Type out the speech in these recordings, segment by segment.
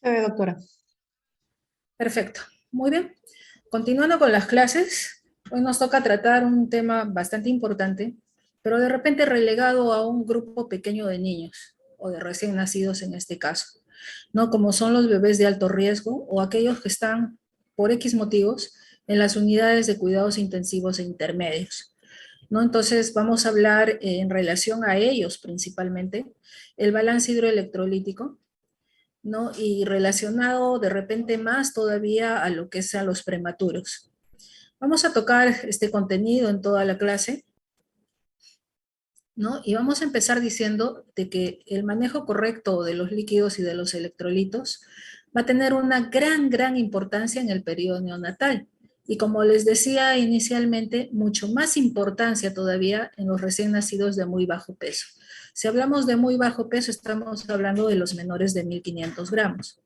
Se ve, doctora. Perfecto. Muy bien. Continuando con las clases, hoy nos toca tratar un tema bastante importante, pero de repente relegado a un grupo pequeño de niños, o de recién nacidos en este caso, ¿no? Como son los bebés de alto riesgo o aquellos que están, por X motivos, en las unidades de cuidados intensivos e intermedios, ¿no? Entonces vamos a hablar en relación a ellos principalmente, el balance hidroelectrolítico, ¿no? Y relacionado de repente más todavía a lo que es a los prematuros. Vamos a tocar este contenido en toda la clase, ¿no? Y vamos a empezar diciendo de que el manejo correcto de los líquidos y de los electrolitos va a tener una gran importancia en el periodo neonatal. Y como les decía inicialmente, mucho más importancia todavía en los recién nacidos de muy bajo peso. Si hablamos de muy bajo peso, estamos hablando de los menores de 1500 gramos.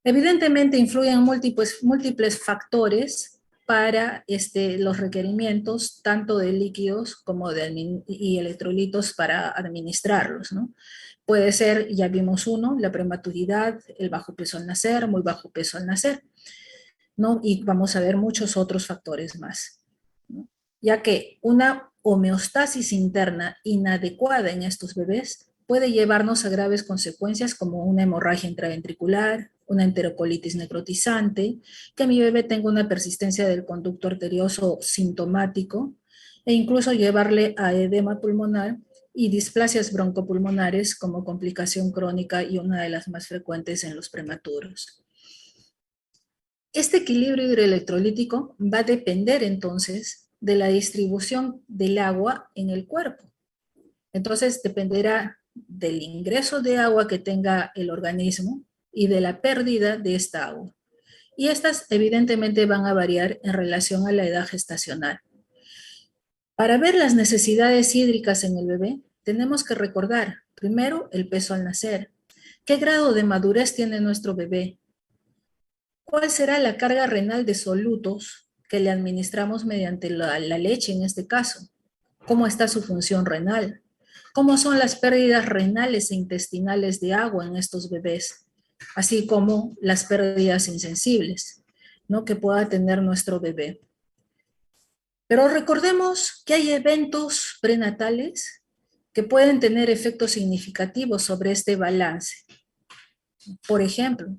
Evidentemente influyen múltiples factores para los requerimientos tanto de líquidos como y electrolitos para administrarlos, ¿no? Puede ser, ya vimos uno, la prematuridad, el bajo peso al nacer, muy bajo peso al nacer, ¿no? Y vamos a ver muchos otros factores más, ¿no? Ya que una homeostasis interna inadecuada en estos bebés puede llevarnos a graves consecuencias como una hemorragia intraventricular, una enterocolitis necrotizante, que mi bebé tenga una persistencia del conducto arterioso sintomático e incluso llevarle a edema pulmonar y displasias broncopulmonares como complicación crónica y una de las más frecuentes en los prematuros. Este equilibrio hidroelectrolítico va a depender entonces de la distribución del agua en el cuerpo. Entonces dependerá del ingreso de agua que tenga el organismo y de la pérdida de esta agua. Y estas evidentemente van a variar en relación a la edad gestacional. Para ver las necesidades hídricas en el bebé, tenemos que recordar primero el peso al nacer. ¿Qué grado de madurez tiene nuestro bebé? ¿Cuál será la carga renal de solutos que le administramos mediante la leche en este caso? ¿Cómo está su función renal? ¿Cómo son las pérdidas renales e intestinales de agua en estos bebés? Así como las pérdidas insensibles, ¿no? Que pueda tener nuestro bebé. Pero recordemos que hay eventos prenatales que pueden tener efectos significativos sobre este balance. Por ejemplo,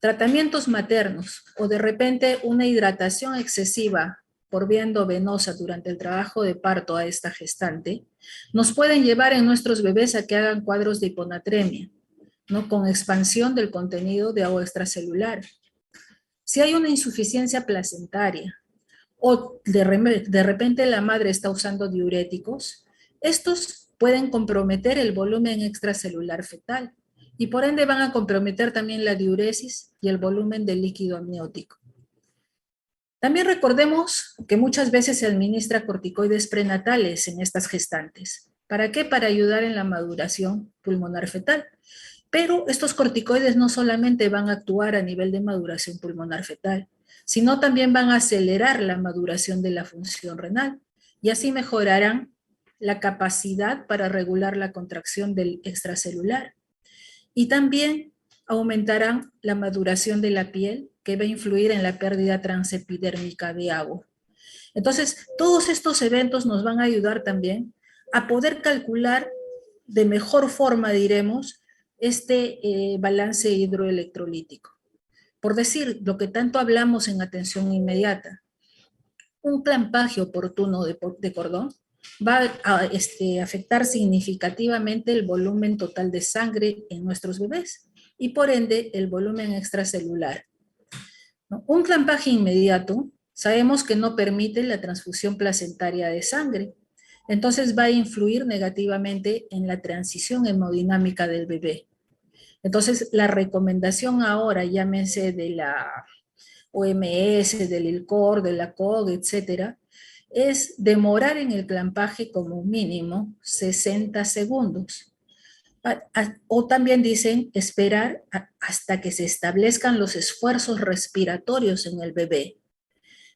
tratamientos maternos o de repente una hidratación excesiva por vía endovenosa durante el trabajo de parto a esta gestante, nos pueden llevar en nuestros bebés a que hagan cuadros de hiponatremia, ¿no? Con expansión del contenido de agua extracelular. Si hay una insuficiencia placentaria o de repente la madre está usando diuréticos, estos pueden comprometer el volumen extracelular fetal y por ende van a comprometer también la diuresis y el volumen del líquido amniótico. También recordemos que muchas veces se administra corticoides prenatales en estas gestantes. ¿Para qué? Para ayudar en la maduración pulmonar fetal. Pero estos corticoides no solamente van a actuar a nivel de maduración pulmonar fetal, sino también van a acelerar la maduración de la función renal y así mejorarán la capacidad para regular la contracción del extracelular. Y también aumentarán la maduración de la piel, que va a influir en la pérdida transepidérmica de agua. Entonces, todos estos eventos nos van a ayudar también a poder calcular de mejor forma, diremos, balance hidroelectrolítico. Por decir, lo que tanto hablamos en atención inmediata, un clampaje oportuno de cordón va a afectar significativamente el volumen total de sangre en nuestros bebés y por ende el volumen extracelular, ¿no? Un clampaje inmediato sabemos que no permite la transfusión placentaria de sangre, entonces va a influir negativamente en la transición hemodinámica del bebé. Entonces la recomendación ahora, llámese de la OMS, del ILCOR, de la COG, etcétera, es demorar en el clampaje como mínimo 60 segundos. O también dicen esperar hasta que se establezcan los esfuerzos respiratorios en el bebé.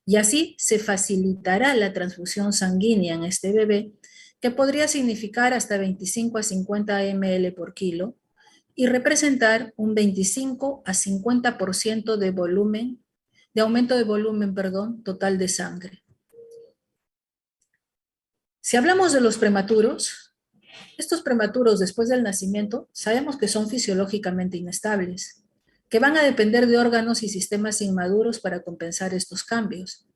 Y así se facilitará la transfusión sanguínea en este bebé, que podría significar hasta 25 a 50 ml por kilo, y representar un 25 a 50% de volumen, de aumento de volumen, perdón, total de sangre. Si hablamos de los prematuros, estos prematuros después del nacimiento sabemos que son fisiológicamente inestables, que van a depender de órganos y sistemas inmaduros para compensar estos cambios.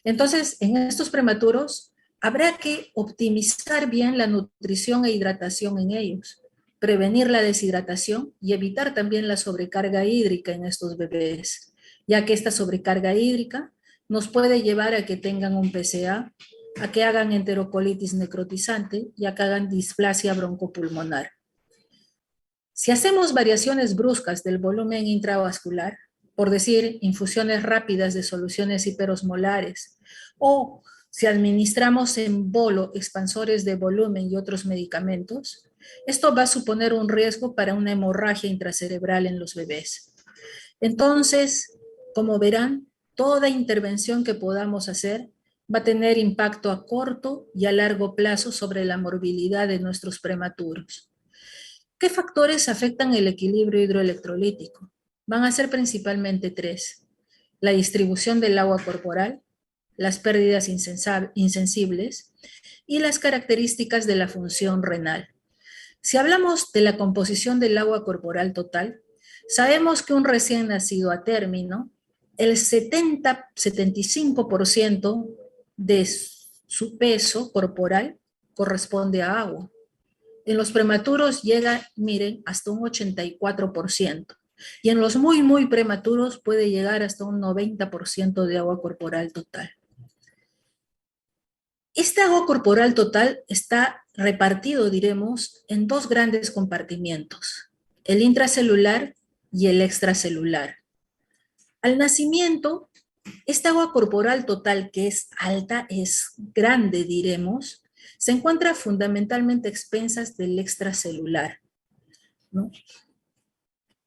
Entonces, en estos prematuros habrá que optimizar bien la nutrición e hidratación en ellos, prevenir la deshidratación y evitar también la sobrecarga hídrica en estos bebés, ya que esta sobrecarga hídrica nos puede llevar a que tengan un PCA, a que hagan enterocolitis necrotizante y a que hagan displasia broncopulmonar. Si hacemos variaciones bruscas del volumen intravascular, por decir, infusiones rápidas de soluciones hiperosmolares, o si administramos en bolo expansores de volumen y otros medicamentos, esto va a suponer un riesgo para una hemorragia intracerebral en los bebés. Entonces, como verán, toda intervención que podamos hacer va a tener impacto a corto y a largo plazo sobre la morbilidad de nuestros prematuros. ¿Qué factores afectan el equilibrio hidroelectrolítico? Van a ser principalmente tres: la distribución del agua corporal, las pérdidas insensibles y las características de la función renal. Si hablamos de la composición del agua corporal total, sabemos que un recién nacido a término, el 70-75% de su peso corporal corresponde a agua. En los prematuros llega, miren, hasta un 84%. Y en los muy, muy prematuros puede llegar hasta un 90% de agua corporal total. Este agua corporal total está repartido, diremos, en dos grandes compartimientos: el intracelular y el extracelular. Al nacimiento, esta agua corporal total, que es alta, es grande, diremos, se encuentra fundamentalmente a expensas del extracelular, ¿no?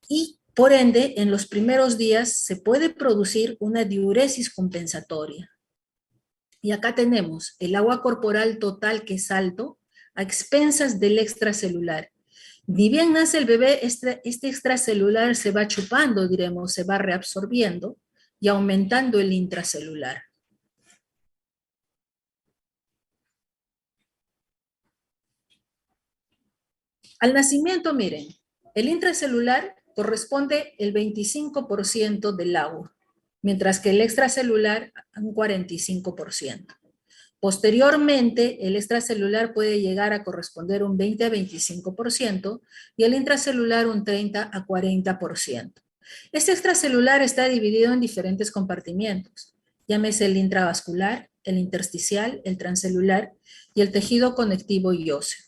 Y por ende, en los primeros días se puede producir una diuresis compensatoria. Y acá tenemos el agua corporal total, que es alto, a expensas del extracelular. Ni bien nace el bebé, este extracelular se va chupando, diremos, se va reabsorbiendo y aumentando el intracelular. Al nacimiento, miren, el intracelular corresponde el 25% del agua, mientras que el extracelular un 45%. Posteriormente, el extracelular puede llegar a corresponder un 20 a 25% y el intracelular un 30 a 40%. Este extracelular está dividido en diferentes compartimientos, llámese el intravascular, el intersticial, el transcelular y el tejido conectivo y óseo.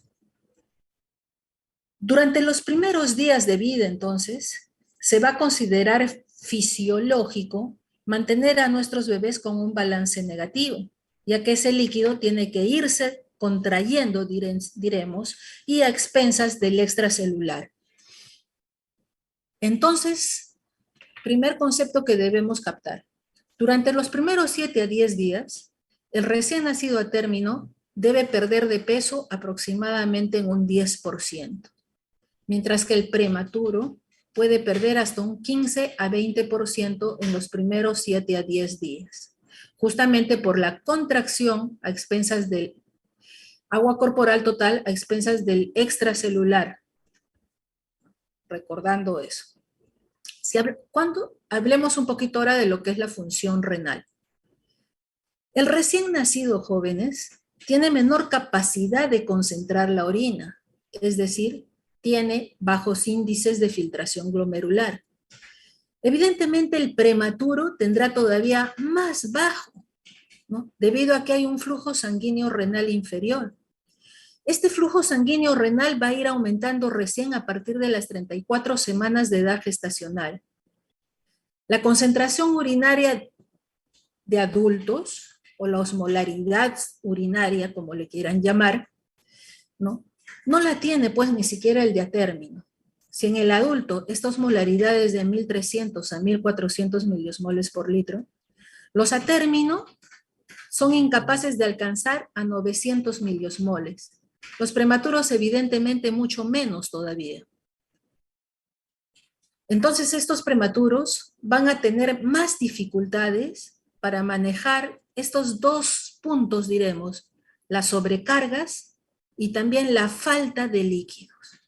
Durante los primeros días de vida, entonces, se va a considerar fisiológico mantener a nuestros bebés con un balance negativo, ya que ese líquido tiene que irse contrayendo, diremos, y a expensas del extracelular. Entonces, primer concepto que debemos captar: durante los primeros 7 a 10 días, el recién nacido a término debe perder de peso aproximadamente en un 10%. Mientras que el prematuro puede perder hasta un 15 a 20% en los primeros 7 a 10 días, justamente por la contracción a expensas del agua corporal total, a expensas del extracelular, recordando eso. Cuando hablemos un poquito ahora de lo que es la función renal. El recién nacido, jóvenes, tiene menor capacidad de concentrar la orina, es decir, tiene bajos índices de filtración glomerular. Evidentemente, el prematuro tendrá todavía más bajo, ¿no? Debido a que hay un flujo sanguíneo renal inferior. Este flujo sanguíneo renal va a ir aumentando recién a partir de las 34 semanas de edad gestacional. La concentración urinaria de adultos, o la osmolaridad urinaria, como le quieran llamar, ¿no? No la tiene pues ni siquiera el de a término. Si en el adulto esta osmolaridad es de 1300 a 1400 miliosmoles por litro, los a término son incapaces de alcanzar a 900 miliosmoles. Los prematuros evidentemente mucho menos todavía. Entonces estos prematuros van a tener más dificultades para manejar estos dos puntos, diremos, las sobrecargas y también la falta de líquidos,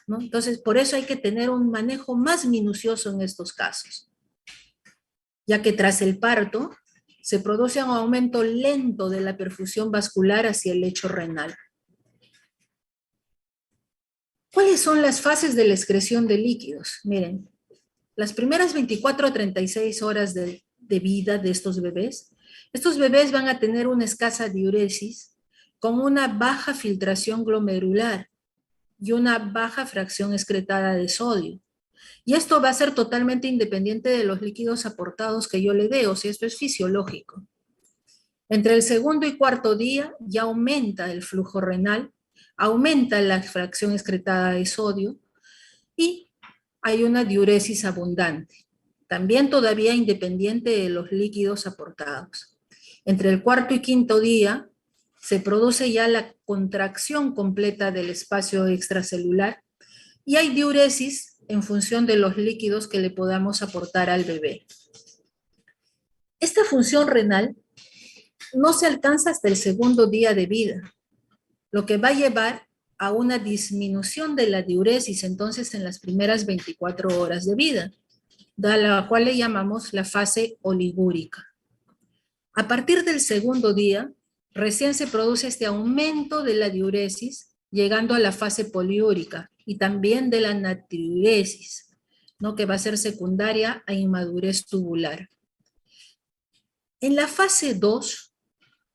¿no? Entonces, por eso hay que tener un manejo más minucioso en estos casos, ya que tras el parto se produce un aumento lento de la perfusión vascular hacia el lecho renal. ¿Cuáles son las fases de la excreción de líquidos? Miren, las primeras 24 a 36 horas de vida de estos bebés van a tener una escasa diuresis con una baja filtración glomerular y una baja fracción excretada de sodio. Y esto va a ser totalmente independiente de los líquidos aportados que yo le dé, o sea, esto es fisiológico. Entre el segundo y cuarto día ya aumenta el flujo renal, aumenta la fracción excretada de sodio y hay una diuresis abundante, también todavía independiente de los líquidos aportados. Entre el cuarto y quinto día se produce ya la contracción completa del espacio extracelular y hay diuresis en función de los líquidos que le podamos aportar al bebé. Esta función renal no se alcanza hasta el segundo día de vida, lo que va a llevar a una disminución de la diuresis entonces en las primeras 24 horas de vida, a la cual le llamamos la fase oligúrica. A partir del segundo día, recién se produce este aumento de la diuresis, llegando a la fase poliúrica y también de la natriuresis, ¿no? Que va a ser secundaria a inmadurez tubular. En la fase 2,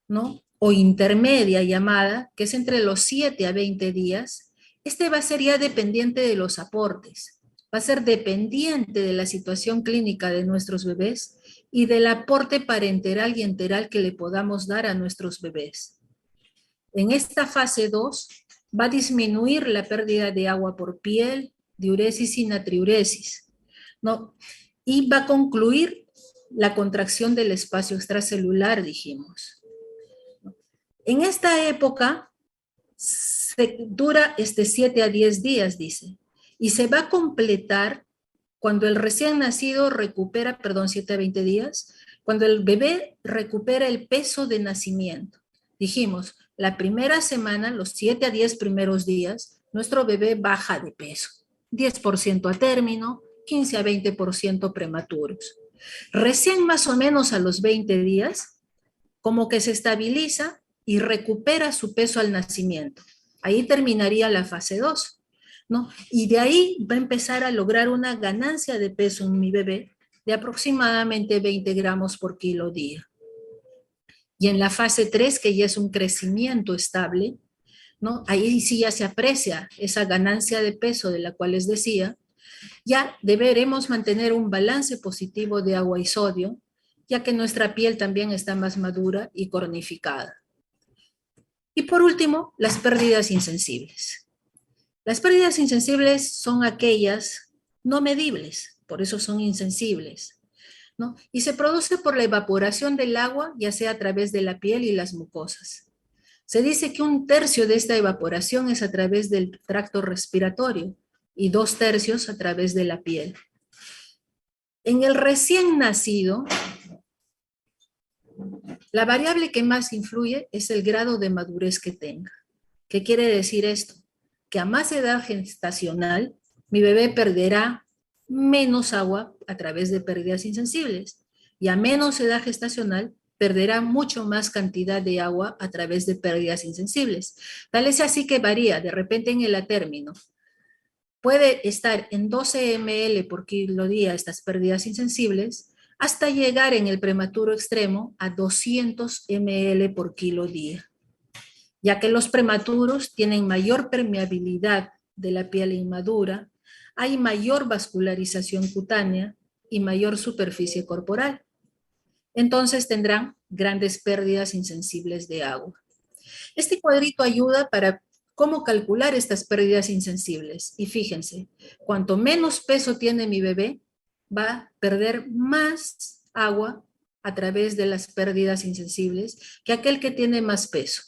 ¿no? O intermedia llamada, que es entre los 7 a 20 días, este va a ser ya dependiente de los aportes, va a ser dependiente de la situación clínica de nuestros bebés y del aporte parenteral y enteral que le podamos dar a nuestros bebés. En esta fase 2 va a disminuir la pérdida de agua por piel, diuresis y natriuresis, ¿no? Y va a concluir la contracción del espacio extracelular, dijimos. En esta época dura 7 a 10 días, dice, y se va a completar cuando el recién nacido recupera, 7 a 20 días, cuando el bebé recupera el peso de nacimiento. Dijimos, la primera semana, los 7 a 10 primeros días, nuestro bebé baja de peso, 10% a término, 15 a 20% prematuros. Recién más o menos a los 20 días, como que se estabiliza y recupera su peso al nacimiento. Ahí terminaría la fase 2, ¿no? Y de ahí va a empezar a lograr una ganancia de peso en mi bebé de aproximadamente 20 gramos por kilo día. Y en la fase 3, que ya es un crecimiento estable, ¿no? Ahí sí ya se aprecia esa ganancia de peso de la cual les decía, ya deberemos mantener un balance positivo de agua y sodio, ya que nuestra piel también está más madura y cornificada. Y por último, las pérdidas insensibles. Las pérdidas insensibles son aquellas no medibles, por eso son insensibles, ¿no? Y se produce por la evaporación del agua, ya sea a través de la piel y las mucosas. Se dice que 1/3 de esta evaporación es a través del tracto respiratorio y 2/3 a través de la piel. En el recién nacido, la variable que más influye es el grado de madurez que tenga. ¿Qué quiere decir esto? Que a más edad gestacional, mi bebé perderá menos agua a través de pérdidas insensibles y a menos edad gestacional perderá mucho más cantidad de agua a través de pérdidas insensibles. Tal es así que varía, de repente en el atérmino. Puede estar en 12 ml por kilo día estas pérdidas insensibles, hasta llegar en el prematuro extremo a 200 ml por kilo día, ya que los prematuros tienen mayor permeabilidad de la piel inmadura, hay mayor vascularización cutánea y mayor superficie corporal. Entonces tendrán grandes pérdidas insensibles de agua. Este cuadrito ayuda para cómo calcular estas pérdidas insensibles. Y fíjense, cuanto menos peso tiene mi bebé, va a perder más agua a través de las pérdidas insensibles que aquel que tiene más peso.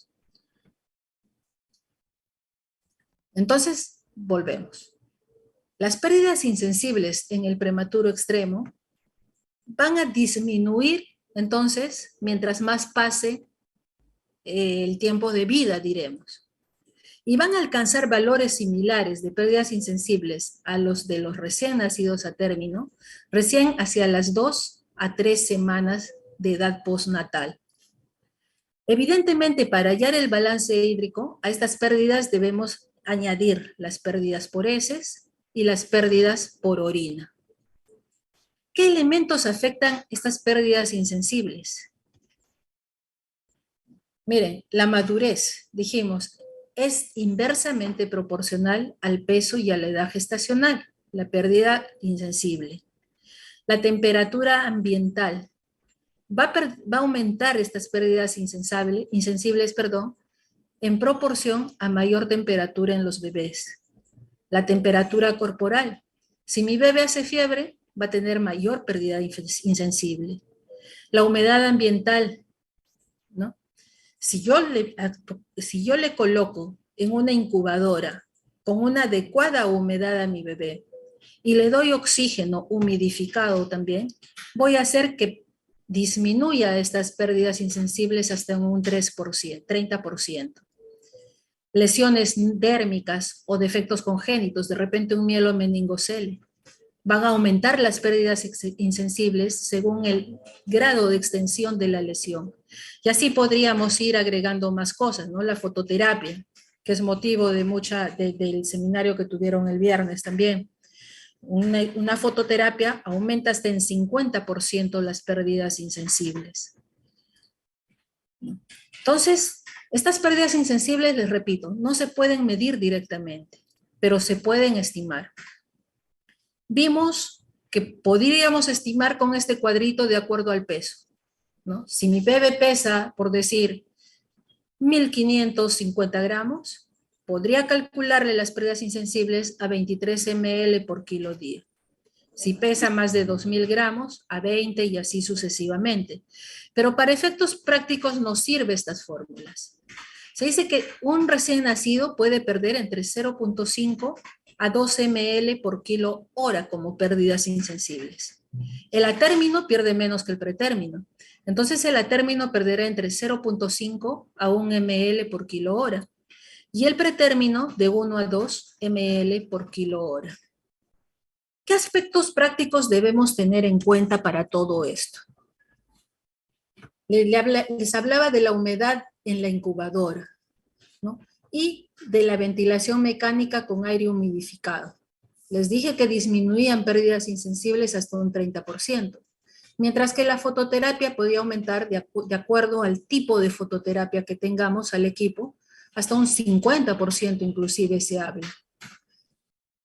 Entonces, volvemos. Las pérdidas insensibles en el prematuro extremo van a disminuir entonces mientras más pase el tiempo de vida, diremos. Y van a alcanzar valores similares de pérdidas insensibles a los de los recién nacidos a término, recién hacia las 2 a 3 semanas de edad postnatal. Evidentemente, para hallar el balance hídrico, a estas pérdidas debemos añadir las pérdidas por heces y las pérdidas por orina. ¿Qué elementos afectan estas pérdidas insensibles? Miren, la madurez, dijimos, es inversamente proporcional al peso y a la edad gestacional, la pérdida insensible. La temperatura ambiental va a aumentar estas pérdidas insensibles, en proporción a mayor temperatura en los bebés. La temperatura corporal. Si mi bebé hace fiebre, va a tener mayor pérdida insensible. La humedad ambiental, ¿no? Si yo le coloco en una incubadora con una adecuada humedad a mi bebé y le doy oxígeno humidificado también, voy a hacer que disminuya estas pérdidas insensibles hasta un 3%, 30%. Lesiones dérmicas o defectos congénitos, de repente un mielomeningocele, van a aumentar las pérdidas insensibles según el grado de extensión de la lesión. Y así podríamos ir agregando más cosas, ¿no? La fototerapia, que es motivo de del seminario que tuvieron el viernes también. Una fototerapia aumenta hasta en 50% las pérdidas insensibles. Entonces, estas pérdidas insensibles, les repito, no se pueden medir directamente, pero se pueden estimar. Vimos que podríamos estimar con este cuadrito de acuerdo al peso, ¿no? Si mi bebé pesa, por decir, 1550 gramos, podría calcularle las pérdidas insensibles a 23 ml por kilo día. Si pesa más de 2000 gramos, a 20 y así sucesivamente. Pero para efectos prácticos nos sirven estas fórmulas. Se dice que un recién nacido puede perder entre 0.5 a 2 ml por kilo hora como pérdidas insensibles. El atérmino pierde menos que el pretérmino. Entonces el atérmino perderá entre 0.5 a 1 ml por kilo hora. Y el pretérmino de 1 a 2 ml por kilo hora. ¿Qué aspectos prácticos debemos tener en cuenta para todo esto? Les hablaba de la humedad en la incubadora, ¿no? Y de la ventilación mecánica con aire humidificado. Les dije que disminuían pérdidas insensibles hasta un 30%, mientras que la fototerapia podía aumentar de acuerdo al tipo de fototerapia que tengamos al equipo, hasta un 50% inclusive se habla.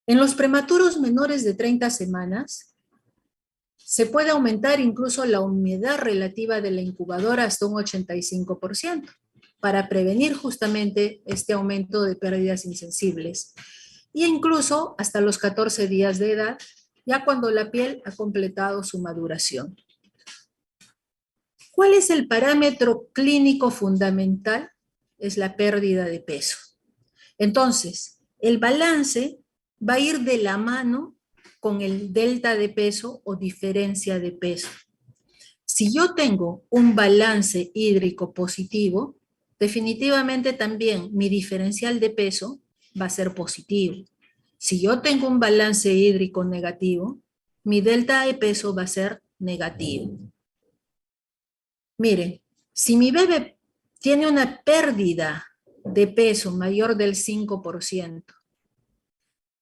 En los prematuros menores de 30 semanas, se puede aumentar incluso la humedad relativa de la incubadora hasta un 85%, para prevenir justamente este aumento de pérdidas insensibles. E incluso hasta los 14 días de edad, ya cuando la piel ha completado su maduración. ¿Cuál es el parámetro clínico fundamental? Es la pérdida de peso. Entonces, el balance va a ir de la mano con el delta de peso o diferencia de peso. Si yo tengo un balance hídrico positivo, definitivamente también mi diferencial de peso va a ser positivo. Si yo tengo un balance hídrico negativo, mi delta de peso va a ser negativo. Miren, si mi bebé tiene una pérdida de peso mayor del 5%,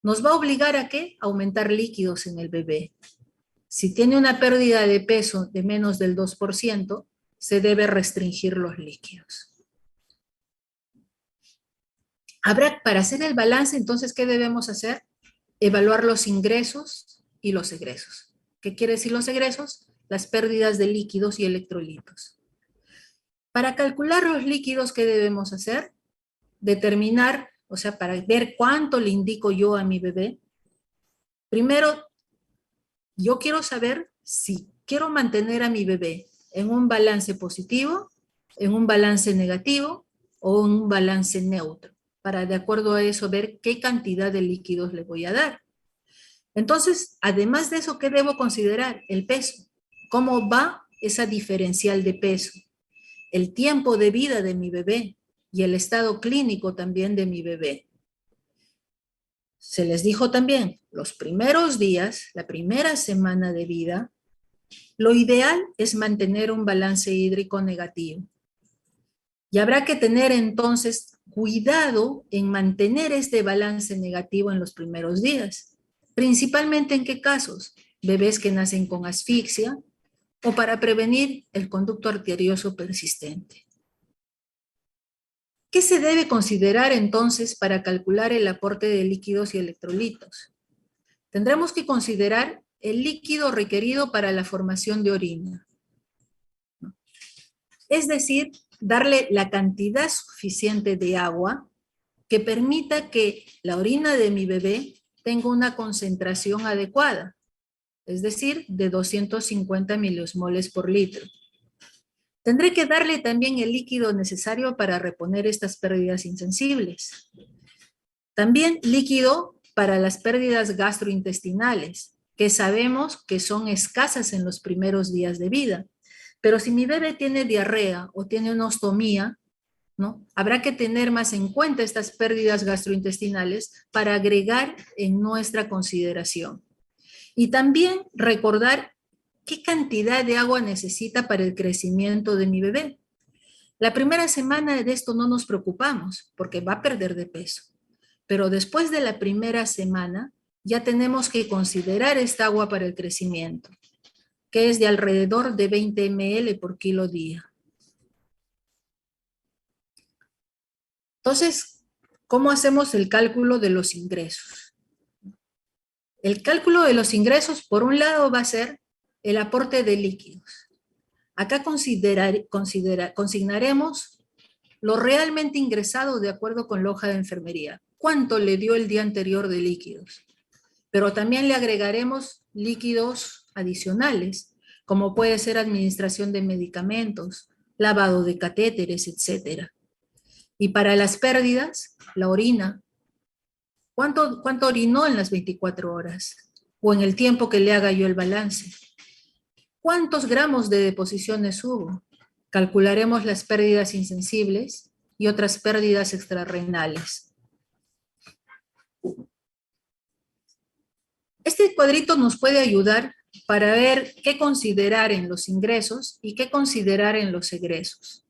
nos va a obligar a ¿qué? Aumentar líquidos en el bebé. Si tiene una pérdida de peso de menos del 2%, se debe restringir los líquidos. Para hacer el balance, entonces, ¿qué debemos hacer? Evaluar los ingresos y los egresos. ¿Qué quiere decir los egresos? Las pérdidas de líquidos y electrolitos. Para calcular los líquidos, ¿qué debemos hacer? Determinar, o sea, para ver cuánto le indico yo a mi bebé. Primero, yo quiero saber si quiero mantener a mi bebé en un balance positivo, en un balance negativo o en un balance neutro, para de acuerdo a eso ver qué cantidad de líquidos le voy a dar. Entonces, además de eso, ¿qué debo considerar? El peso. ¿Cómo va esa diferencial de peso? El tiempo de vida de mi bebé y el estado clínico también de mi bebé. Se les dijo también, los primeros días, la primera semana de vida, lo ideal es mantener un balance hídrico negativo. Y habrá que tener entonces cuidado en mantener este balance negativo en los primeros días. Principalmente en qué casos? Bebés que nacen con asfixia o para prevenir el conducto arterioso persistente. ¿Qué se debe considerar entonces para calcular el aporte de líquidos y electrolitos? Tendremos que considerar el líquido requerido para la formación de orina. Es decir, darle la cantidad suficiente de agua que permita que la orina de mi bebé tenga una concentración adecuada, es decir, de 250 miliosmoles por litro. Tendré que darle también el líquido necesario para reponer estas pérdidas insensibles. También líquido para las pérdidas gastrointestinales, que sabemos que son escasas en los primeros días de vida. Pero si mi bebé tiene diarrea o tiene una ostomía, ¿no? Habrá que tener más en cuenta estas pérdidas gastrointestinales para agregar en nuestra consideración. Y también recordar qué cantidad de agua necesita para el crecimiento de mi bebé. La primera semana de esto no nos preocupamos porque va a perder de peso. Pero después de la primera semana ya tenemos que considerar esta agua para el crecimiento, que es de alrededor de 20 ml por kilo día. Entonces, ¿cómo hacemos el cálculo de los ingresos? El cálculo de los ingresos, por un lado, va a ser el aporte de líquidos. Acá consignaremos lo realmente ingresado de acuerdo con la hoja de enfermería. ¿Cuánto le dio el día anterior de líquidos? Pero también le agregaremos líquidos adicionales, como puede ser administración de medicamentos, lavado de catéteres, etc. Y para las pérdidas, la orina. ¿Cuánto orinó en las 24 horas? O en el tiempo que le haga yo el balance. ¿Cuántos gramos de deposiciones hubo? Calcularemos las pérdidas insensibles y otras pérdidas extrarrenales. Este cuadrito nos puede ayudar para ver qué considerar en los ingresos y qué considerar en los egresos.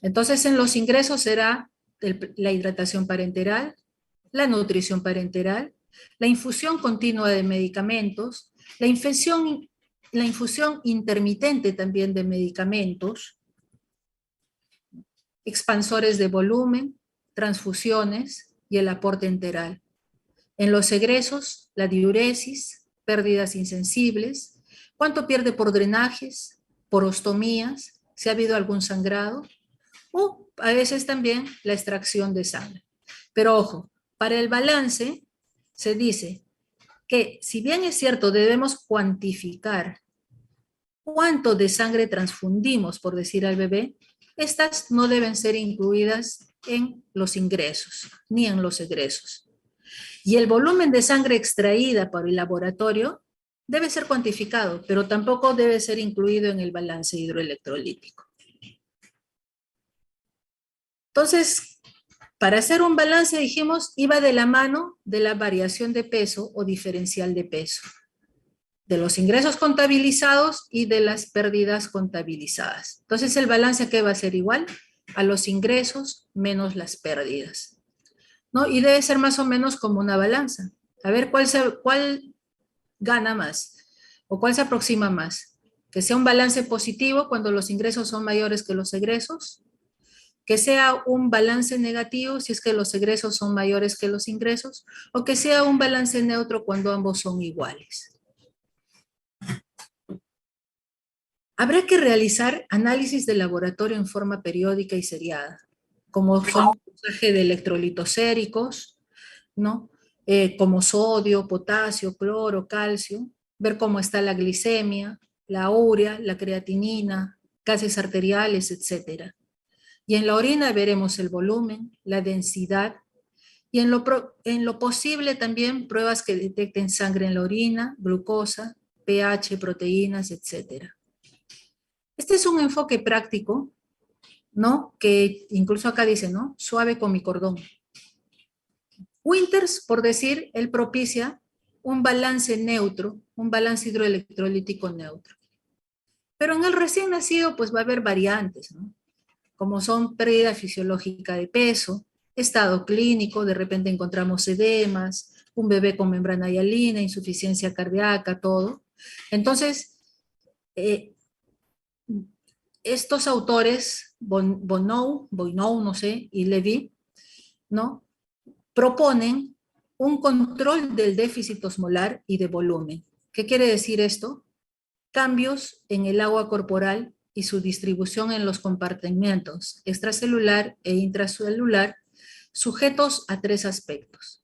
Entonces, en los ingresos será la hidratación parenteral, la nutrición parenteral, la infusión continua de medicamentos, la infusión intermitente también de medicamentos, expansores de volumen, transfusiones y el aporte enteral. En los egresos, la diuresis, pérdidas insensibles, cuánto pierde por drenajes, por ostomías, si ha habido algún sangrado, o a veces también la extracción de sangre. Pero ojo, para el balance se dice que si bien es cierto debemos cuantificar cuánto de sangre transfundimos, por decir al bebé, estas no deben ser incluidas en los ingresos ni en los egresos. Y el volumen de sangre extraída por el laboratorio debe ser cuantificado, pero tampoco debe ser incluido en el balance hidroelectrolítico. Entonces, para hacer un balance, dijimos, iba de la mano de la variación de peso o diferencial de peso, de los ingresos contabilizados y de las pérdidas contabilizadas. Entonces, el balance, ¿qué va a ser? Igual a los ingresos menos las pérdidas, ¿no? Y debe ser más o menos como una balanza. A ver cuál gana más o cuál se aproxima más. Que sea un balance positivo cuando los ingresos son mayores que los egresos, que sea un balance negativo si es que los egresos son mayores que los ingresos, o que sea un balance neutro cuando ambos son iguales. Habrá que realizar análisis de laboratorio en forma periódica y seriada, como son el dosaje de electrolitos séricos, ¿no? Como sodio, potasio, cloro, calcio, ver cómo está la glicemia, la urea, la creatinina, gases arteriales, etc. Y en la orina veremos el volumen, la densidad Y en lo posible también pruebas que detecten sangre en la orina, glucosa, pH, proteínas, etc. Este es un enfoque práctico, ¿no? Que incluso acá dice, ¿no? Suave con mi cordón. Winters, por decir, él propicia un balance neutro, un balance hidroelectrolítico neutro. Pero en el recién nacido, pues va a haber variantes, ¿no? Como son pérdida fisiológica de peso, estado clínico, de repente encontramos edemas, un bebé con membrana hialina, insuficiencia cardíaca, todo. Entonces, estos autores, Boineau, no sé, y Levy, ¿no? Proponen un control del déficit osmolar y de volumen. ¿Qué quiere decir esto? Cambios en el agua corporal y su distribución en los compartimentos extracelular e intracelular, sujetos a 3 aspectos.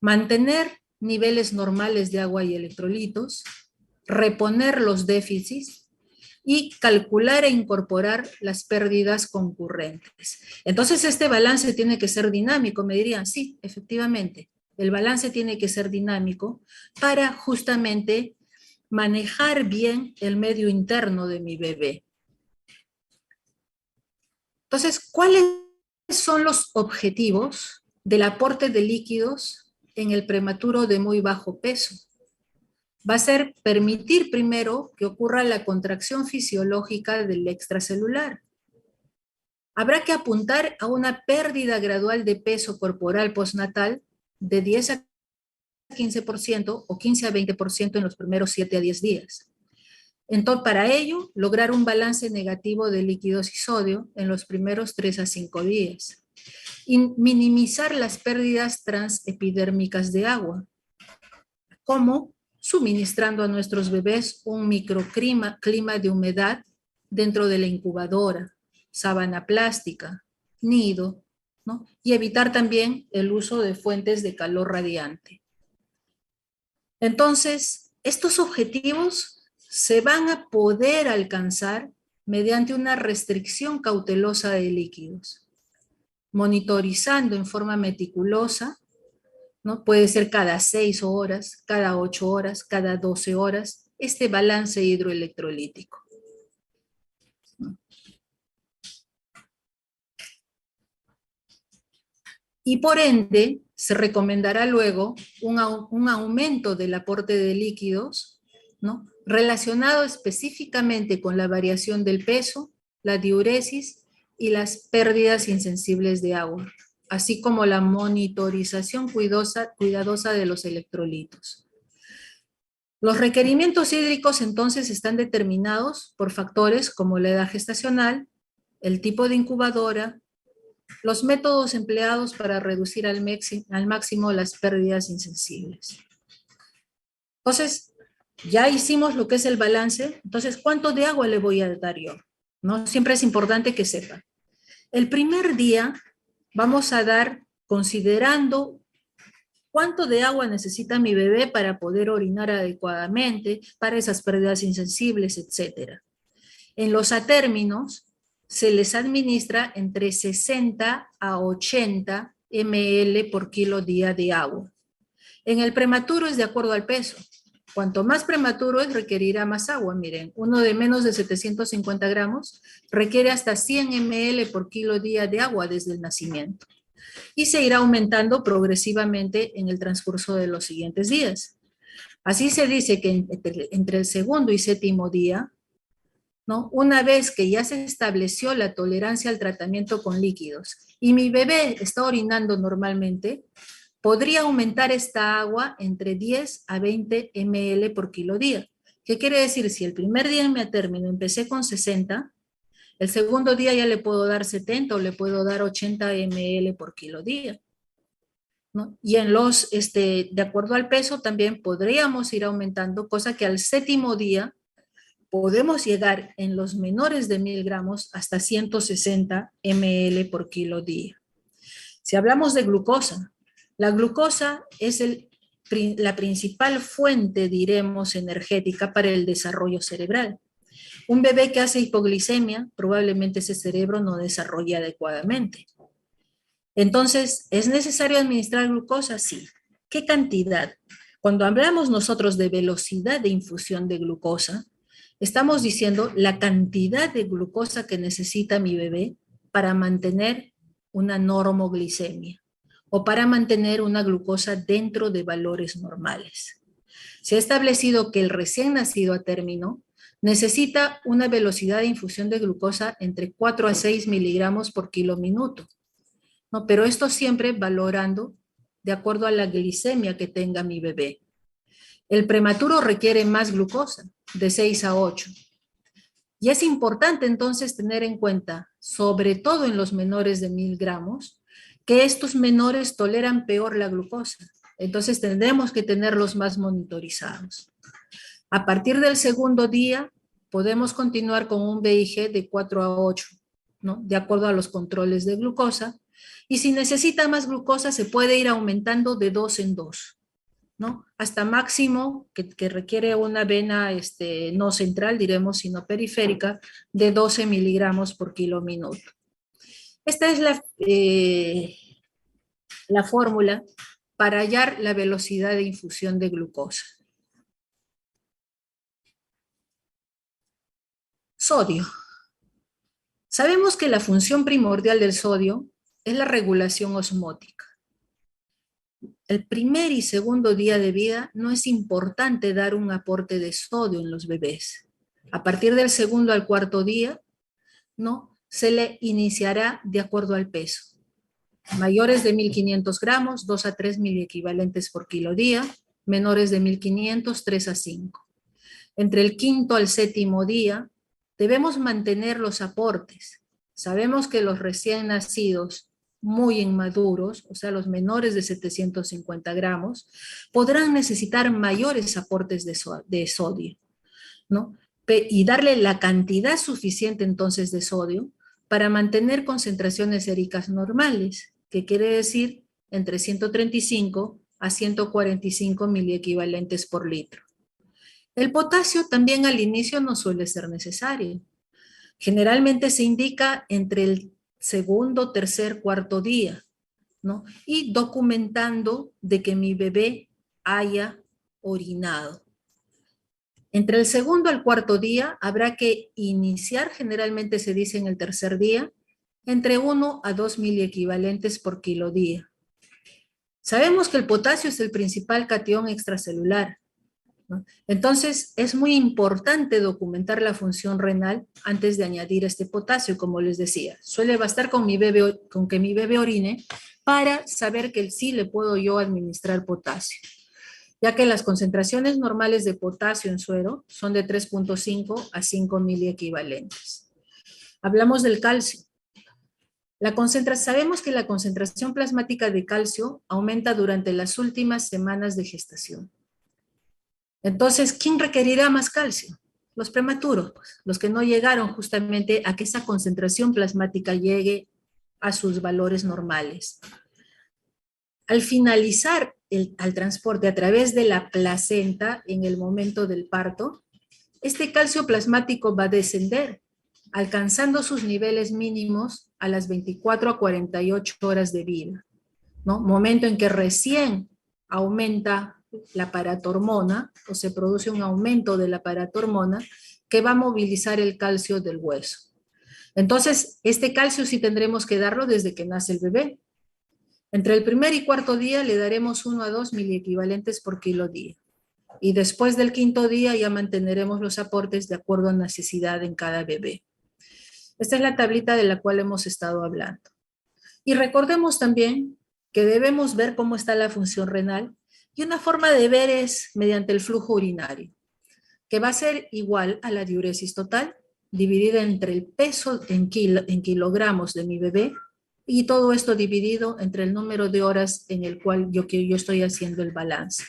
Mantener niveles normales de agua y electrolitos, reponer los déficits y calcular e incorporar las pérdidas concurrentes. Entonces este balance tiene que ser dinámico, me dirían, sí, efectivamente, el balance tiene que ser dinámico para justamente manejar bien el medio interno de mi bebé. Entonces, ¿cuáles son los objetivos del aporte de líquidos en el prematuro de muy bajo peso? Va a ser permitir primero que ocurra la contracción fisiológica del extracelular. Habrá que apuntar a una pérdida gradual de peso corporal postnatal de 10 a 15% o 15 a 20% en los primeros 7 a 10 días. Entonces, para ello, lograr un balance negativo de líquidos y sodio en los primeros 3 a 5 días. Y minimizar las pérdidas transepidérmicas de agua, como suministrando a nuestros bebés un microclima de humedad dentro de la incubadora, sábana plástica, nido, ¿no? Y evitar también el uso de fuentes de calor radiante. Entonces, estos objetivos se van a poder alcanzar mediante una restricción cautelosa de líquidos, monitorizando en forma meticulosa, ¿no? Puede ser cada 6 horas, cada 8 horas, cada 12 horas, este balance hidroelectrolítico. Y por ende, se recomendará luego un aumento del aporte de líquidos, ¿no? Relacionado específicamente con la variación del peso, la diuresis y las pérdidas insensibles de agua, así como la monitorización cuidadosa de los electrolitos. Los requerimientos hídricos entonces están determinados por factores como la edad gestacional, el tipo de incubadora, los métodos empleados para reducir al máximo las pérdidas insensibles. Entonces, ya hicimos lo que es el balance, entonces, ¿cuánto de agua le voy a dar yo? ¿No? Siempre es importante que sepan. El primer día vamos a dar, considerando cuánto de agua necesita mi bebé para poder orinar adecuadamente, para esas pérdidas insensibles, etc. En los atérminos, se les administra entre 60 a 80 ml por kilo día de agua. En el prematuro es de acuerdo al peso. Cuanto más prematuro es, requerirá más agua. Miren, uno de menos de 750 gramos requiere hasta 100 ml por kilo día de agua desde el nacimiento. Y se irá aumentando progresivamente en el transcurso de los siguientes días. Así se dice que entre el segundo y séptimo día, ¿no? Una vez que ya se estableció la tolerancia al tratamiento con líquidos y mi bebé está orinando normalmente, podría aumentar esta agua entre 10 a 20 ml por kilo día. ¿Qué quiere decir? Si el primer día en mi término empecé con 60, el segundo día ya le puedo dar 70 o le puedo dar 80 ml por kilo día, ¿no? Y en los, de acuerdo al peso también podríamos ir aumentando, cosa que al séptimo día podemos llegar en los menores de 1000 gramos hasta 160 ml por kilo día. Si hablamos de glucosa, la glucosa es la principal fuente, diremos, energética para el desarrollo cerebral. Un bebé que hace hipoglicemia, probablemente ese cerebro no desarrolle adecuadamente. Entonces, ¿es necesario administrar glucosa? Sí. ¿Qué cantidad? Cuando hablamos nosotros de velocidad de infusión de glucosa, estamos diciendo la cantidad de glucosa que necesita mi bebé para mantener una normoglicemia o para mantener una glucosa dentro de valores normales. Se ha establecido que el recién nacido a término necesita una velocidad de infusión de glucosa entre 4 a 6 miligramos por kilo minuto, ¿no? Pero esto siempre valorando de acuerdo a la glicemia que tenga mi bebé. El prematuro requiere más glucosa, de 6 a 8. Y es importante entonces tener en cuenta, sobre todo en los menores de 1000 gramos, que estos menores toleran peor la glucosa. Entonces tendremos que tenerlos más monitorizados. A partir del segundo día, podemos continuar con un BIG de 4 a 8, ¿no? De acuerdo a los controles de glucosa. Y si necesita más glucosa, se puede ir aumentando de 2 en 2, ¿no? Hasta máximo, que requiere una vena no central, diremos, sino periférica, de 12 miligramos por kilo minuto. Esta es la fórmula para hallar la velocidad de infusión de glucosa. Sodio. Sabemos que la función primordial del sodio es la regulación osmótica. El primer y segundo día de vida no es importante dar un aporte de sodio en los bebés. A partir del segundo al cuarto día, ¿no? Se le iniciará de acuerdo al peso. Mayores de 1500 gramos, 2 a 3 miliequivalentes por kilo día. Menores de 1500, 3 a 5. Entre el quinto al séptimo día, debemos mantener los aportes. Sabemos que los recién nacidos muy inmaduros, o sea, los menores de 750 gramos, podrán necesitar mayores aportes de sodio, ¿no? Y darle la cantidad suficiente entonces de sodio para mantener concentraciones séricas normales, que quiere decir entre 135 a 145 miliequivalentes por litro. El potasio también al inicio no suele ser necesario. Generalmente se indica entre el segundo, tercer, cuarto día, ¿no? Y documentando de que mi bebé haya orinado. Entre el segundo al cuarto día habrá que iniciar, generalmente se dice en el tercer día, entre 1 a 2 miliequivalentes por kilo día. Sabemos que el potasio es el principal catión extracelular, ¿no? Entonces, es muy importante documentar la función renal antes de añadir este potasio, como les decía. Suele bastar con que mi bebé orine para saber que sí le puedo yo administrar potasio, ya que las concentraciones normales de potasio en suero son de 3.5 a 5 miliequivalentes. Hablamos del calcio. Sabemos que la concentración plasmática de calcio aumenta durante las últimas semanas de gestación. Entonces, ¿quién requerirá más calcio? Los prematuros, los que no llegaron justamente a que esa concentración plasmática llegue a sus valores normales. Al finalizar al transporte a través de la placenta en el momento del parto, este calcio plasmático va a descender, alcanzando sus niveles mínimos a las 24 a 48 horas de vida, ¿no? Momento en que recién aumenta la paratormona, o se produce un aumento de la paratormona que va a movilizar el calcio del hueso. Entonces, este calcio sí tendremos que darlo desde que nace el bebé. Entre el primer y cuarto día le daremos 1 a 2 miliequivalentes por kilo día. Y después del quinto día ya manteneremos los aportes de acuerdo a necesidad en cada bebé. Esta es la tablita de la cual hemos estado hablando. Y recordemos también que debemos ver cómo está la función renal, y una forma de ver es mediante el flujo urinario, que va a ser igual a la diuresis total, dividida entre el peso en kilogramos de mi bebé, y todo esto dividido entre el número de horas en el cual yo estoy haciendo el balance.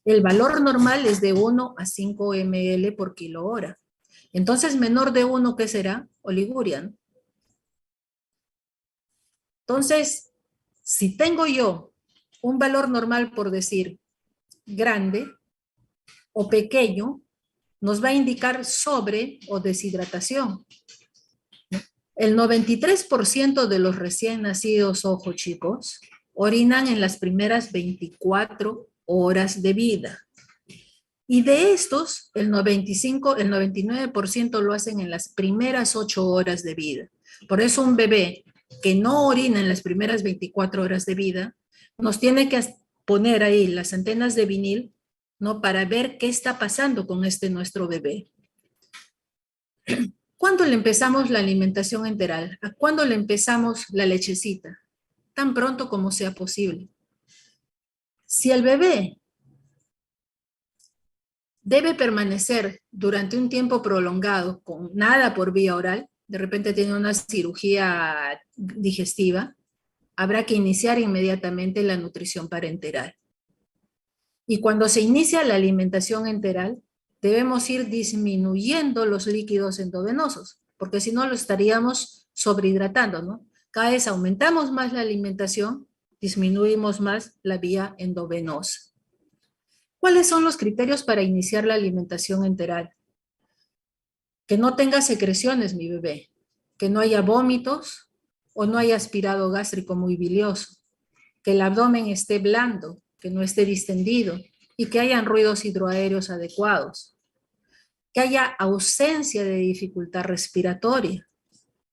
El valor normal es de 1 a 5 ml por kilo hora. Entonces, menor de 1, ¿qué será? Oliguria, ¿no? Entonces, si tengo yo un valor normal, por decir, grande o pequeño, nos va a indicar sobre o deshidratación. El 93% de los recién nacidos, ojo chicos, orinan en las primeras 24 horas de vida. Y de estos, el 99% lo hacen en las primeras 8 horas de vida. Por eso un bebé que no orina en las primeras 24 horas de vida, nos tiene que poner ahí las antenas de vinil, ¿no? Para ver qué está pasando con nuestro bebé. ¿Cuándo le empezamos la alimentación enteral? ¿A cuándo le empezamos la lechecita? Tan pronto como sea posible. Si el bebé debe permanecer durante un tiempo prolongado con nada por vía oral, de repente tiene una cirugía digestiva, habrá que iniciar inmediatamente la nutrición parenteral. Y cuando se inicia la alimentación enteral, debemos ir disminuyendo los líquidos endovenosos, porque si no lo estaríamos sobrehidratando, ¿no? Cada vez aumentamos más la alimentación, disminuimos más la vía endovenosa. ¿Cuáles son los criterios para iniciar la alimentación enteral? Que no tenga secreciones mi bebé, que no haya vómitos o no haya aspirado gástrico muy bilioso, que el abdomen esté blando, que no esté distendido y que hayan ruidos hidroaéreos adecuados, que haya ausencia de dificultad respiratoria,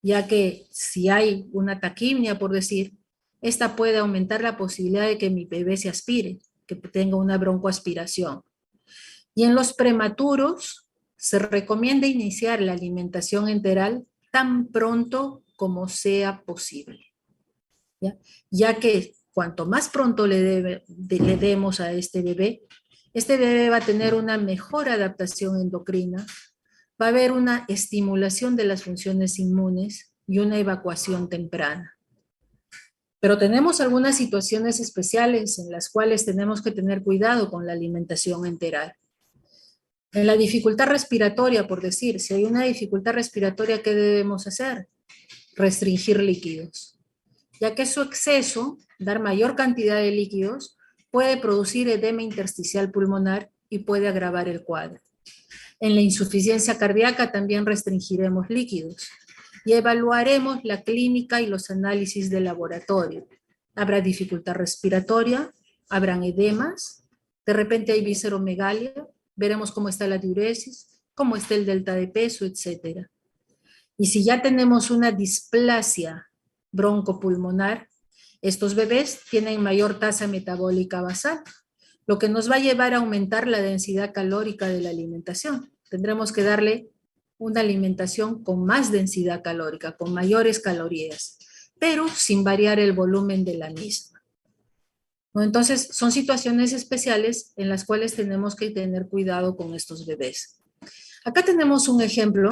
ya que si hay una taquimia, por decir, esta puede aumentar la posibilidad de que mi bebé se aspire, que tenga una broncoaspiración. Y en los prematuros se recomienda iniciar la alimentación enteral tan pronto como sea posible, ya que cuanto más pronto le demos a este bebé va a tener una mejor adaptación endocrina, va a haber una estimulación de las funciones inmunes y una evacuación temprana. Pero tenemos algunas situaciones especiales en las cuales tenemos que tener cuidado con la alimentación enteral. En la dificultad respiratoria, por decir, si hay una dificultad respiratoria, ¿qué debemos hacer? Restringir líquidos, ya que su exceso, dar mayor cantidad de líquidos, puede producir edema intersticial pulmonar y puede agravar el cuadro. En la insuficiencia cardíaca también restringiremos líquidos y evaluaremos la clínica y los análisis de laboratorio. Habrá dificultad respiratoria, habrán edemas, de repente hay visceromegalia, veremos cómo está la diuresis, cómo está el delta de peso, etc. Y si ya tenemos una displasia broncopulmonar, estos bebés tienen mayor tasa metabólica basal, lo que nos va a llevar a aumentar la densidad calórica de la alimentación. Tendremos que darle una alimentación con más densidad calórica, con mayores calorías, pero sin variar el volumen de la misma. Entonces, son situaciones especiales en las cuales tenemos que tener cuidado con estos bebés. Acá tenemos un ejemplo,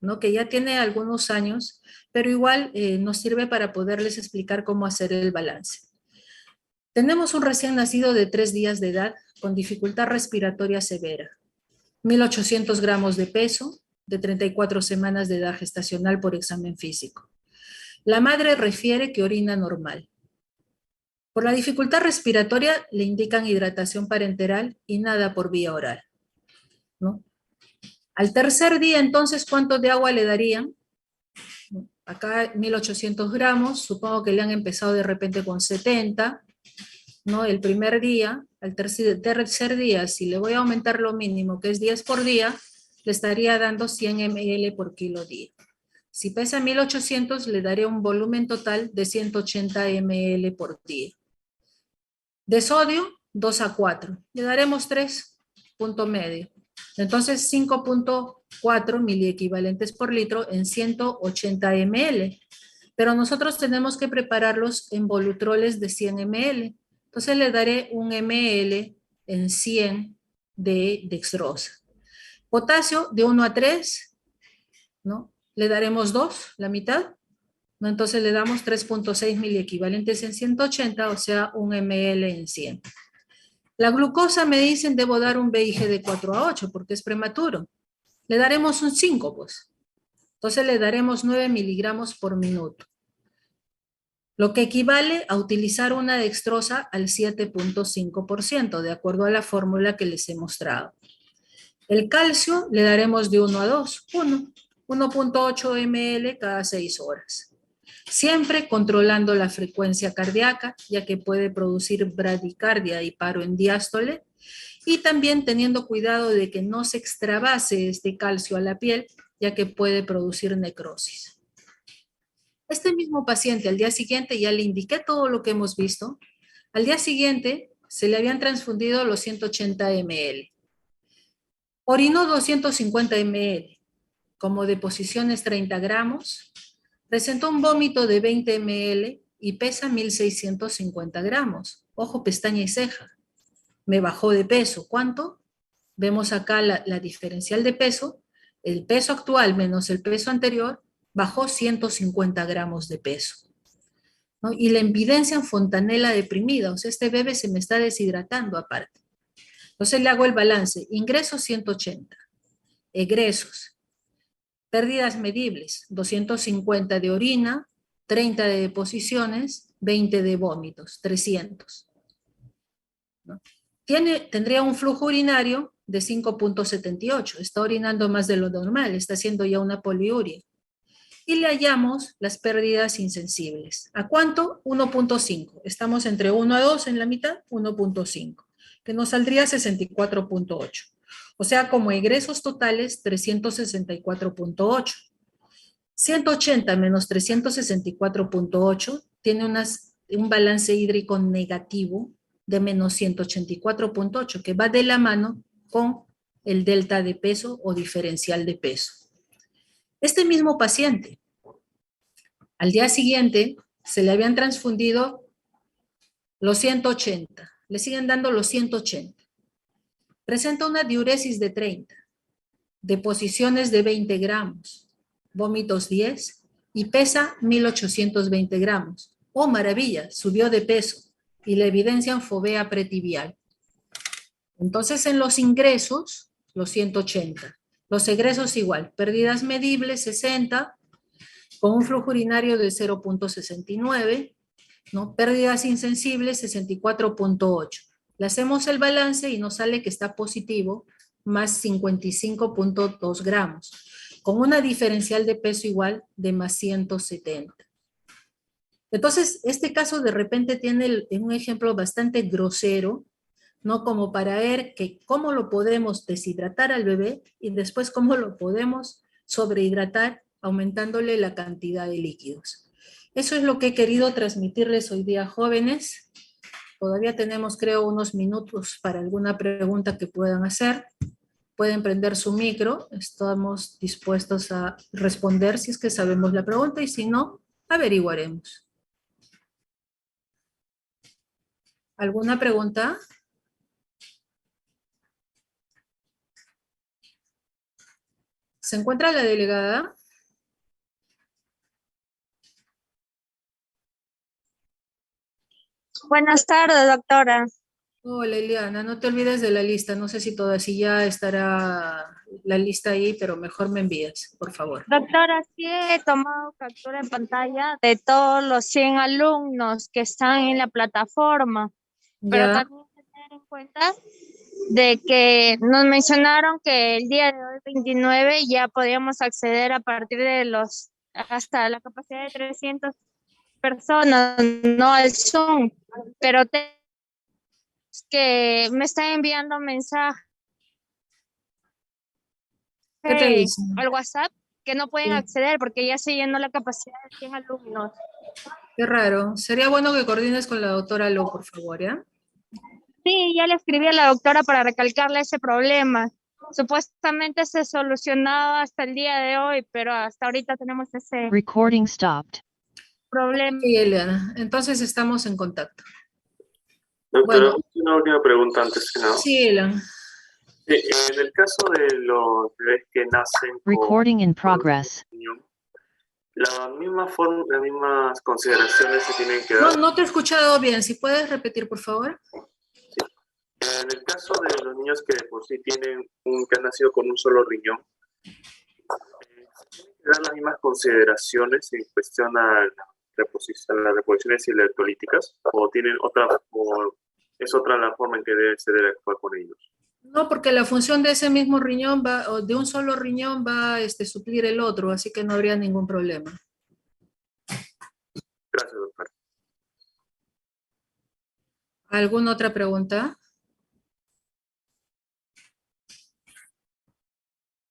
¿no? Que ya tiene algunos años, pero igual nos sirve para poderles explicar cómo hacer el balance. Tenemos un recién nacido de 3 días de edad con dificultad respiratoria severa, 1.800 gramos de peso, de 34 semanas de edad gestacional por examen físico. La madre refiere que orina normal. Por la dificultad respiratoria le indican hidratación parenteral y nada por vía oral, ¿no? Al tercer día, entonces, ¿cuánto de agua le darían? Acá 1.800 gramos, supongo que le han empezado de repente con 70, ¿no? El primer día, al tercer día, si le voy a aumentar lo mínimo, que es 10 por día, le estaría dando 100 ml por kilo día. Si pesa 1.800, le daré un volumen total de 180 ml por día. De sodio, 2 a 4. Le daremos 3, punto medio. Entonces, 5.4 miliequivalentes por litro en 180 ml. Pero nosotros tenemos que prepararlos en volutroles de 100 ml. Entonces le daré 1 ml en 100 de dextrosa. Potasio de 1 a 3, ¿no? Le daremos 2, la mitad, ¿no? Entonces le damos 3.6 miliequivalentes en 180, o sea, 1 ml en 100. La glucosa me dicen debo dar un BIG de 4 a 8 porque es prematuro. Le daremos un 5, pues. Entonces le daremos 9 miligramos por minuto, lo que equivale a utilizar una dextrosa al 7.5%, de acuerdo a la fórmula que les he mostrado. El calcio le daremos de 1 a 2, 1. 1.8 ml cada 6 horas. Siempre controlando la frecuencia cardíaca, ya que puede producir bradicardia y paro en diástole, y también teniendo cuidado de que no se extravase este calcio a la piel, ya que puede producir necrosis. Este mismo paciente al día siguiente, ya le indiqué todo lo que hemos visto, al día siguiente se le habían transfundido los 180 ml. Orinó 250 ml, como deposiciones 30 gramos, presentó un vómito de 20 ml y pesa 1650 gramos. Ojo, pestaña y ceja. Me bajó de peso. ¿Cuánto? Vemos acá la diferencial de peso. El peso actual menos el peso anterior bajó 150 gramos de peso, ¿no? Y la impedencia en fontanela deprimida, o sea, este bebé se me está deshidratando aparte. Entonces le hago el balance. Ingresos 180, egresos, pérdidas medibles, 250 de orina, 30 de deposiciones, 20 de vómitos, 300. ¿No? Tendría un flujo urinario de 5.78, está orinando más de lo normal, está haciendo ya una poliuria. Y le hallamos las pérdidas insensibles. ¿A cuánto? 1.5. Estamos entre 1 a 2 en la mitad, 1.5, que nos saldría 64.8. O sea, como egresos totales, 364.8. 180 menos 364.8 tiene un balance hídrico negativo de menos 184.8, que va de la mano con el delta de peso o diferencial de peso. Este mismo paciente, al día siguiente, se le habían transfundido los 180, le siguen dando los 180. Presenta una diuresis de 30, deposiciones de 20 gramos, vómitos 10 y pesa 1820 gramos. ¡Oh, maravilla! Subió de peso y la evidencia en fovea pretibial. Entonces, en los ingresos, los 180. Los egresos igual, pérdidas medibles 60, con un flujo urinario de 0.69, ¿no? Pérdidas insensibles 64.8. Le hacemos el balance y nos sale que está positivo, más 55.2 gramos, con una diferencial de peso igual de más 170. Entonces, este caso de repente tiene un ejemplo bastante grosero, ¿no? Como para ver que cómo lo podemos deshidratar al bebé y después cómo lo podemos sobrehidratar aumentándole la cantidad de líquidos. Eso es lo que he querido transmitirles hoy día, jóvenes. Todavía tenemos, creo, unos minutos para alguna pregunta que puedan hacer. Pueden prender su micro, estamos dispuestos a responder si es que sabemos la pregunta y si no, averiguaremos. ¿Alguna pregunta? ¿Se encuentra la delegada? Buenas tardes, doctora. Hola, Eliana, no te olvides de la lista. No sé si todavía estará la lista ahí, pero mejor me envías, por favor. Doctora, sí he tomado captura en pantalla de todos los 100 alumnos que están en la plataforma, pero Ya, también hay que tener en cuenta de que nos mencionaron que el día de hoy, 29, ya podíamos acceder a partir de hasta la capacidad de 300 personas, no al Zoom, pero que me están enviando mensajes ¿qué te dicen? al WhatsApp que no pueden Sí, acceder porque ya se llenó la capacidad de 100 alumnos. qué raro. Sería bueno que coordines con la doctora Lo, por favor, ¿ya? Sí, ya le escribí a la doctora para recalcarle ese problema. Supuestamente se solucionaba hasta el día de hoy, pero hasta ahorita tenemos ese Recording stopped. problema. Sí, Eliana. Entonces estamos en contacto. Doctora, Bueno, una última pregunta antes que nada. sí, Eliana. En el caso de los bebés que nacen con Recording in progress. riñón, las mismas consideraciones se tienen que No, dar. no te he escuchado bien. Si puedes repetir, por favor. En el caso de los niños que de por sí que han nacido con un solo riñón, ¿se tienen que dar las mismas consideraciones en cuestión a las reposiciones electrolíticas? ¿O tienen otra, o es otra la forma en que se debe actuar con ellos? No, porque la función de ese mismo riñón va, o de un solo riñón va a suplir el otro, así que no habría ningún problema. Gracias, doctor. ¿Alguna otra pregunta?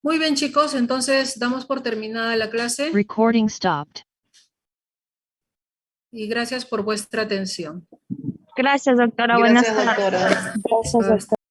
Muy bien, chicos, entonces damos por terminada la clase Recording stopped. y gracias por vuestra atención. Gracias, doctora. Buenas tardes. Gracias, doctora.